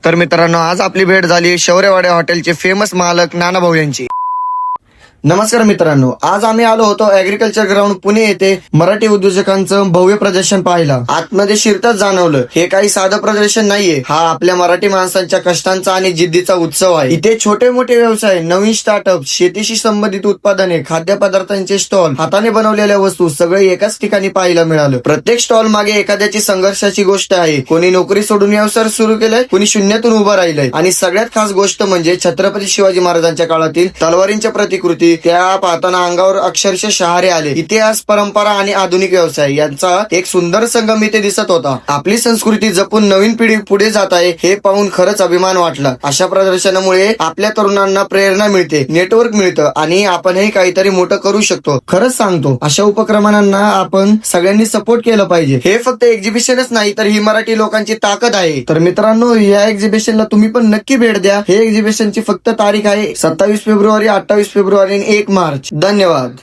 तर मित्रांनो, आज आपली भेट झाली शौर्यवाडी हॉटेलचे फेमस मालक नानाभाऊ यांची. नमस्कार मित्रांनो, आज आम्ही आलो होतो ऍग्रिकल्चर ग्राउंड पुणे येथे मराठी उद्योजकांचं भव्य प्रदर्शन पाहिलं. आतमध्ये शिरताच जाणवलं हे काही साधं प्रदर्शन नाहीये, हा आपल्या मराठी माणसांच्या कष्टांचा आणि जिद्दीचा उत्सव आहे. इथे छोटे मोठे व्यवसाय, नवीन स्टार्टअप, शेतीशी संबंधित उत्पादने, खाद्यपदार्थांचे स्टॉल, हाताने बनवलेल्या वस्तू सगळे एकाच ठिकाणी पाहायला मिळालं. प्रत्येक स्टॉल मागे एखाद्याची संघर्षाची गोष्ट आहे. कोणी नोकरी सोडून व्यवसाय सुरू केलाय, कोणी शून्यातून उभं राहिलंय आणि सगळ्यात खास गोष्ट म्हणजे छत्रपती शिवाजी महाराजांच्या काळातील तलवारींच्या प्रतिकृती त्या पाहताना अंगावर अक्षरशः शहारे आले. इतिहास, परंपरा आणि आधुनिक व्यवसाय यांचा एक सुंदर संगम इथे दिसत होता. आपली संस्कृती जपून नवीन पिढी पुढे जात आहे हे पाहून खरंच अभिमान वाटला. अशा प्रदर्शनामुळे आपल्या तरुणांना प्रेरणा मिळते, नेटवर्क मिळतं आणि आपणही काहीतरी मोठं करू शकतो. खरंच सांगतो, अशा उपक्रमांना आपण सगळ्यांनी सपोर्ट केलं पाहिजे. हे फक्त एक्झिबिशनच नाही तर ही मराठी लोकांची ताकद आहे. तर मित्रांनो, या एक्झिबिशनला तुम्ही पण नक्की भेट द्या. हे एक्झिबिशनची फक्त तारीख आहे 27 फेब्रुवारी, 28 फेब्रुवारी आणि 1 मार्च. धन्यवाद.